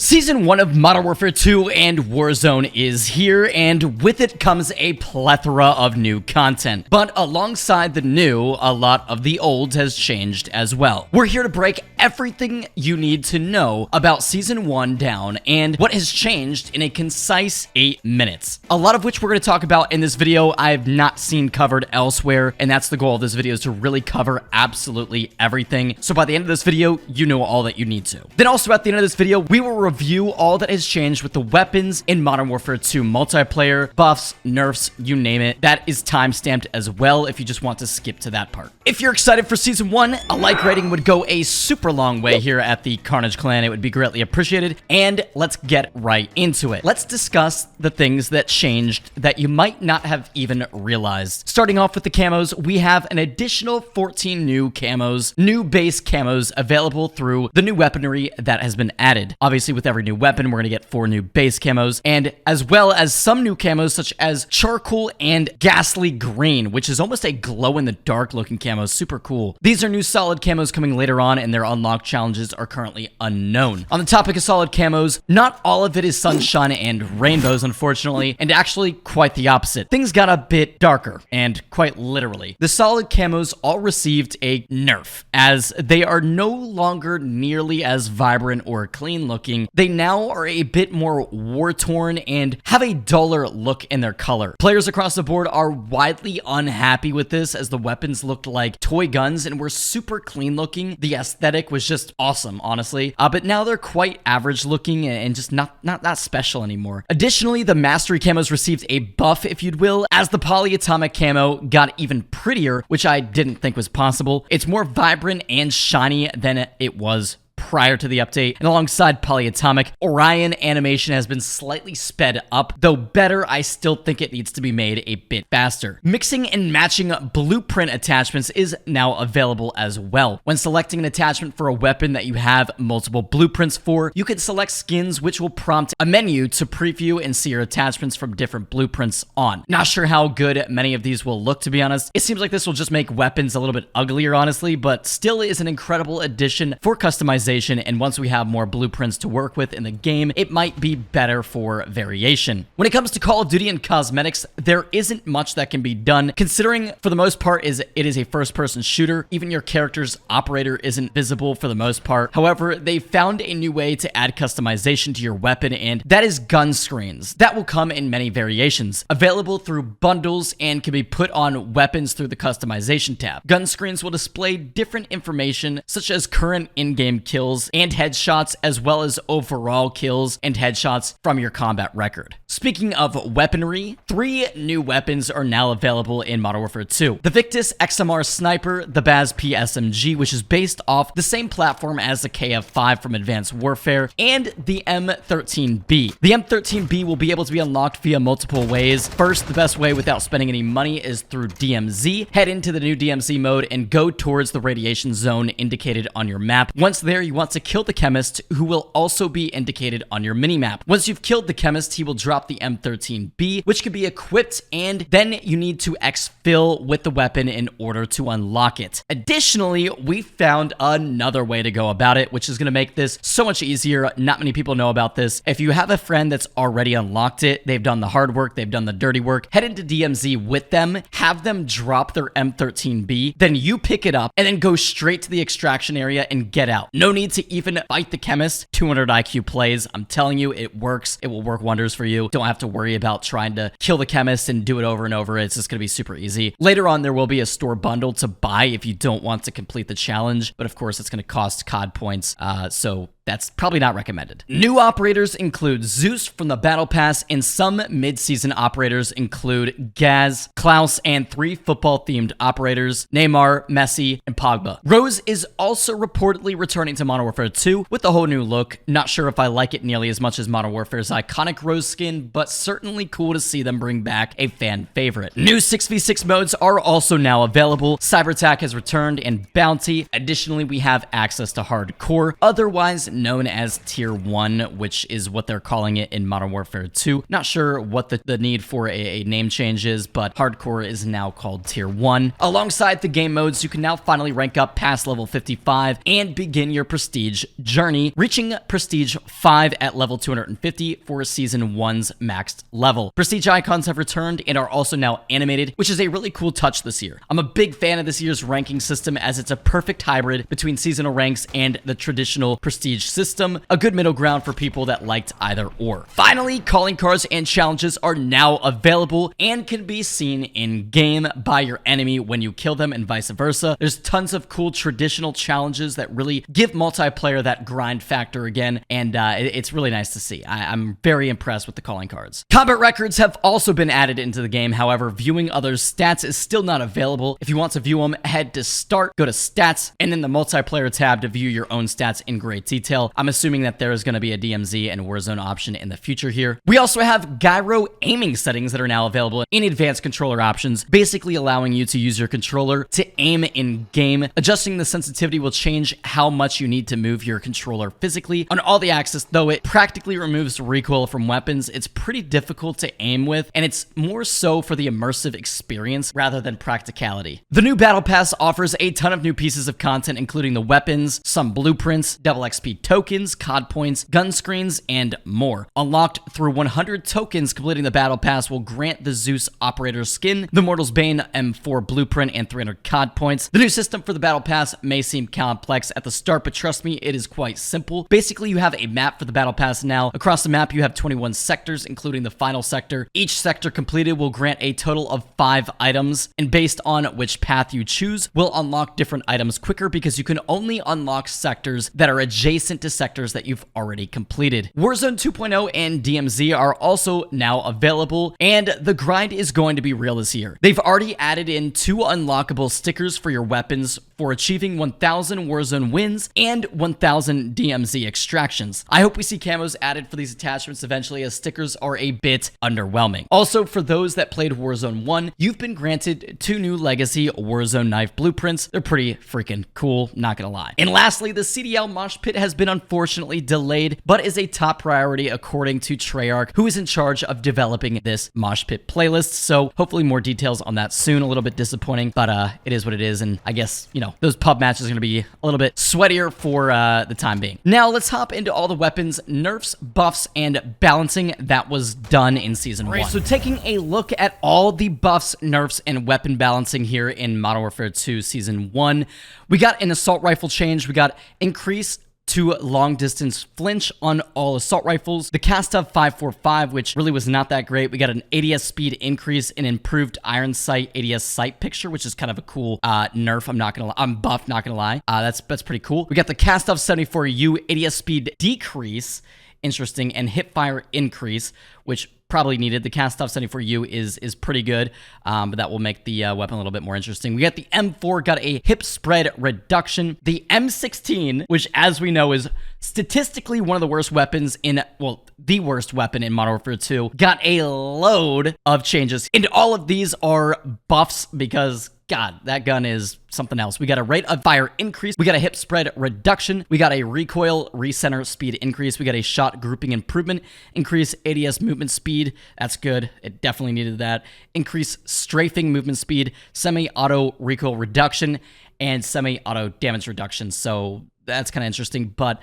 Season 1 of Modern Warfare 2 and Warzone is here, and with it comes a plethora of new content. But alongside the new, a lot of the old has changed as well. We're here to break everything you need to know about Season 1 down and what has changed in a concise 8 minutes. A lot of which we're going to talk about in this video I have not seen covered elsewhere, and that's the goal of this video, is to really cover absolutely everything. So by the end of this video, you know all that you need to. Then also at the end of this video, we will review all that has changed with the weapons in Modern Warfare 2 multiplayer, buffs, nerfs, you name it. That is time-stamped as well if you just want to skip to that part. If you're excited for Season 1, a like rating would go a super long way here at the KARNAGEclan. It would be greatly appreciated. And let's get right into it. Let's discuss the things that changed that you might not have even realized. Starting off with the camos, we have an additional 14 new camos, new base camos available through the new weaponry that has been added. Obviously, with every new weapon, we're going to get 4 new base camos, and as well as some new camos such as charcoal and ghastly green, which is almost a glow-in-the-dark looking camo. Super cool. These are new solid camos coming later on, and their unlock challenges are currently unknown. On the topic of solid camos, not all of it is sunshine and rainbows, unfortunately, and actually quite the opposite. Things got a bit darker, and quite literally. The solid camos all received a nerf, as they are no longer nearly as vibrant or clean looking. They now are a bit more war-torn and have a duller look in their color. Players across the board are widely unhappy with this, as the weapons looked like toy guns and were super clean looking. The aesthetic was just awesome, honestly. But now they're quite average looking and just not that special anymore. Additionally, the mastery camos received a buff, if you'd will, as the polyatomic camo got even prettier, which I didn't think was possible. It's more vibrant and shiny than it was prior to the update, and alongside polyatomic, Orion animation has been slightly sped up, though better. I still think it needs to be made a bit faster. Mixing and matching blueprint attachments is now available as well. When selecting an attachment for a weapon that you have multiple blueprints for, you can select skins, which will prompt a menu to preview and see your attachments from different blueprints on. Not sure how good many of these will look, to be honest. It seems like this will just make weapons a little bit uglier, honestly, but still is an incredible addition for customization. And once we have more blueprints to work with in the game, it might be better for variation. When it comes to Call of Duty and cosmetics, there isn't much that can be done, considering for the most part it is a first-person shooter. Even your character's operator isn't visible for the most part. However, they found a new way to add customization to your weapon, and that is gun screens. That will come in many variations, available through bundles, and can be put on weapons through the customization tab. Gun screens will display different information, such as current in-game kills and headshots, as well as overall kills and headshots from your combat record. Speaking of weaponry, 3 new weapons are now available in Modern Warfare 2. The Victus XMR Sniper, the Baz P SMG, which is based off the same platform as the KF5 from Advanced Warfare, and the M13B. The M13B will be able to be unlocked via multiple ways. First, the best way without spending any money is through DMZ. Head into the new DMZ mode and go towards the radiation zone indicated on your map. Once there, you want to kill the chemist, who will also be indicated on your minimap. Once you've killed the chemist, he will drop the M13B, which can be equipped, and then you need to exfil with the weapon in order to unlock it. Additionally, we found another way to go about it, which is going to make this so much easier. Not many people know about this. If you have a friend that's already unlocked it, they've done the hard work, they've done the dirty work, head into DMZ with them, have them drop their M13B, then you pick it up, and then go straight to the extraction area and get out. No need to even fight the chemist. 200 IQ plays. I'm telling you, it works. It will work wonders for you. Don't have to worry about trying to kill the chemist and do it over and over. It's just going to be super easy. Later on, there will be a store bundle to buy if you don't want to complete the challenge, but of course, it's going to cost COD points, so that's probably not recommended. New operators include Zeus from the Battle Pass, and some mid-season operators include Gaz, Klaus, and 3 football-themed operators, Neymar, Messi, and Pogba. Rose is also reportedly returning to Modern Warfare 2 with a whole new look. Not sure if I like it nearly as much as Modern Warfare's iconic Rose skin, but certainly cool to see them bring back a fan favorite. New 6v6 modes are also now available. Cyber Attack has returned, and Bounty. Additionally, we have access to Hardcore. Otherwise, known as Tier 1, which is what they're calling it in Modern Warfare 2. Not sure what the need for a name change is, but Hardcore is now called Tier 1. Alongside the game modes, you can now finally rank up past level 55 and begin your Prestige journey, reaching Prestige 5 at level 250 for Season 1's maxed level. Prestige icons have returned and are also now animated, which is a really cool touch this year. I'm a big fan of this year's ranking system as it's a perfect hybrid between seasonal ranks and the traditional Prestige system, a good middle ground for people that liked either or. Finally, calling cards and challenges are now available and can be seen in-game by your enemy when you kill them and vice versa. There's tons of cool traditional challenges that really give multiplayer that grind factor again, and it's really nice to see. I'm very impressed with the calling cards. Combat records have also been added into the game. However, viewing others' stats is still not available. If you want to view them, head to Start, go to Stats, and then the Multiplayer tab to view your own stats in great detail. I'm assuming that there is going to be a DMZ and Warzone option in the future here. We also have gyro aiming settings that are now available in advanced controller options, basically allowing you to use your controller to aim in-game. Adjusting the sensitivity will change how much you need to move your controller physically. On all the axis, though it practically removes recoil from weapons, it's pretty difficult to aim with, and it's more so for the immersive experience rather than practicality. The new Battle Pass offers a ton of new pieces of content, including the weapons, some blueprints, double XP tokens, COD points, gun screens, and more. Unlocked through 100 tokens, completing the Battle Pass will grant the Zeus Operator skin, the Mortal's Bane M4 blueprint, and 300 COD points. The new system for the Battle Pass may seem complex at the start, but trust me, it is quite simple. Basically, you have a map for the Battle Pass now. Across the map, you have 21 sectors, including the final sector. Each sector completed will grant a total of 5 items, and based on which path you choose, will unlock different items quicker because you can only unlock sectors that are adjacent to sectors that you've already completed. Warzone 2.0 and DMZ are also now available, and the grind is going to be real this year. They've already added in 2 unlockable stickers for your weapons for achieving 1,000 Warzone wins and 1,000 DMZ extractions. I hope we see camos added for these attachments eventually, as stickers are a bit underwhelming. Also, for those that played Warzone 1, you've been granted 2 new Legacy Warzone knife blueprints. They're pretty freaking cool, not gonna lie. And lastly, the CDL Mosh Pit has been unfortunately delayed, but is a top priority according to Treyarch, who is in charge of developing this Mosh Pit playlist. So hopefully more details on that soon. A little bit disappointing, but it is what it is. And I guess, you know, those pub matches are gonna be a little bit sweatier for the time being. Now let's hop into all the weapons, nerfs, buffs, and balancing that was done in Season 1. So taking a look at all the buffs, nerfs, and weapon balancing here in Modern Warfare 2 Season 1, we got an assault rifle change, we got increase to long distance flinch on all assault rifles, the Castov 545, which really was not that great. We got an ADS speed increase, an improved iron sight ADS sight picture, which is kind of a cool nerf. I'm buff, not gonna lie. That's pretty cool. We got the Castov 74U ADS speed decrease, interesting, and hipfire increase, which probably needed. The Castov 74U is pretty good, but that will make the weapon a little bit more interesting. We got the M4, got a hip spread reduction. The M16, which as we know is statistically one of the worst weapons in, well, the worst weapon in Modern Warfare 2, got a load of changes. And all of these are buffs because, God, that gun is something else. We got a rate of fire increase. We got a hip spread reduction. We got a recoil recenter speed increase. We got a shot grouping improvement. Increase ADS movement speed. That's good. It definitely needed that. Increase strafing movement speed. Semi-auto recoil reduction. And semi-auto damage reduction. So that's kind of interesting. But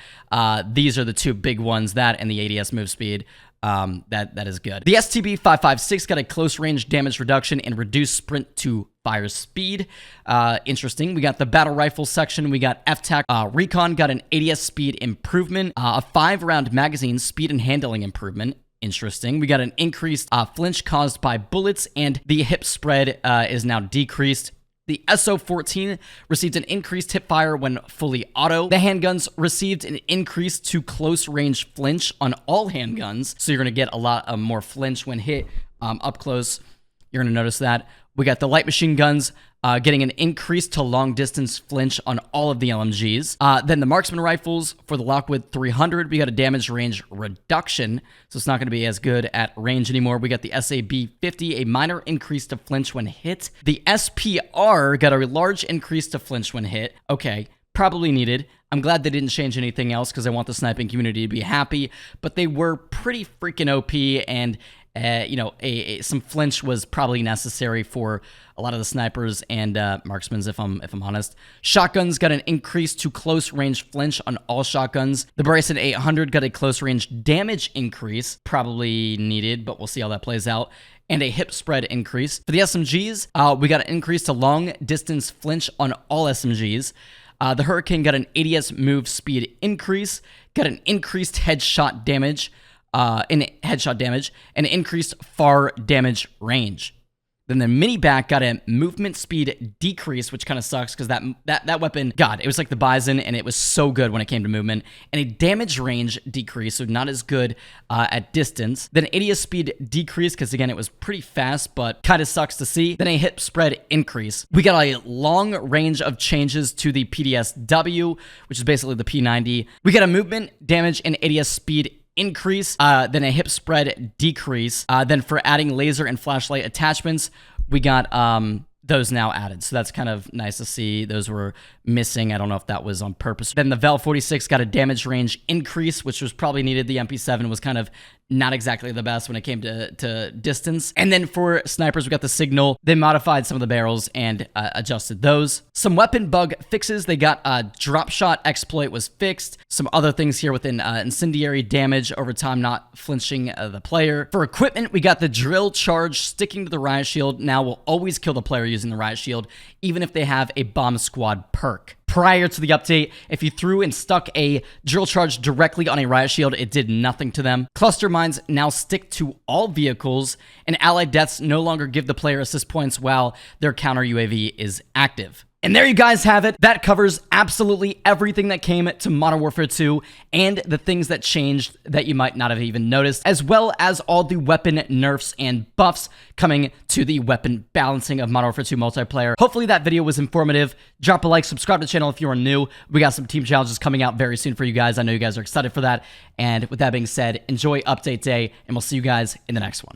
these are the 2 big ones. That and the ADS move speed. That is good. The STB 556 got a close range damage reduction and reduced sprint to fire speed. Interesting. We got the battle rifle section. We got FTAC Recon got an ADS speed improvement, a 5-round magazine speed and handling improvement. Interesting. We got an increased flinch caused by bullets, and the hip spread is now decreased. The SO-14 received an increased hipfire when fully auto. The handguns received an increase to close range flinch on all handguns, so you're going to get a lot more flinch when hit up close. You're going to notice that. We got the light machine guns getting an increase to long distance flinch on all of the LMGs. Then the marksman rifles for the Lockwood 300, we got a damage range reduction, so it's not going to be as good at range anymore. We got the SAB 50, a minor increase to flinch when hit. The SPR got a large increase to flinch when hit. Okay, probably needed. I'm glad they didn't change anything else because I want the sniping community to be happy, but they were pretty freaking OP, and some flinch was probably necessary for a lot of the snipers and marksmans, if I'm honest. Shotguns got an increase to close range flinch on all shotguns. The Bryson 800 got a close range damage increase, probably needed, but we'll see how that plays out. And a hip spread increase. For the SMGs, we got an increase to long distance flinch on all SMGs. The Hurricane got an ADS move speed increase, got an increased headshot damage, and increased far damage range. Then the mini back got a movement speed decrease, which kind of sucks because that weapon, God, it was like the Bison, and it was so good when it came to movement. And a damage range decrease, so not as good at distance. Then ADS speed decrease because, again, it was pretty fast, but kind of sucks to see. Then a hit spread increase. We got a long range of changes to the PDSW, which is basically the P90. We got a movement, damage, and ADS speed increase, then a hip spread decrease. Then for adding laser and flashlight attachments, we got those now added. So that's kind of nice to see. Those were missing. I don't know if that was on purpose. Then the Vel 46 got a damage range increase, which was probably needed. The MP7 was kind of not exactly the best when it came to distance. And then for snipers, we got the Signal. They modified some of the barrels and adjusted those. Some weapon bug fixes. They got a drop shot exploit was fixed. Some other things here within incendiary damage over time, not flinching the player. For equipment, we got the drill charge sticking to the riot shield. Now will always kill the player using the riot shield, even if they have a bomb squad perk. Prior to the update, if you threw and stuck a drill charge directly on a riot shield, it did nothing to them. Cluster mines now stick to all vehicles, and allied deaths no longer give the player assist points while their counter UAV is active. And there you guys have it. That covers absolutely everything that came to Modern Warfare 2 and the things that changed that you might not have even noticed, as well as all the weapon nerfs and buffs coming to the weapon balancing of Modern Warfare 2 multiplayer. Hopefully that video was informative. Drop a like, subscribe to the channel if you are new. We got some team challenges coming out very soon for you guys. I know you guys are excited for that. And with that being said, enjoy update day, and we'll see you guys in the next one.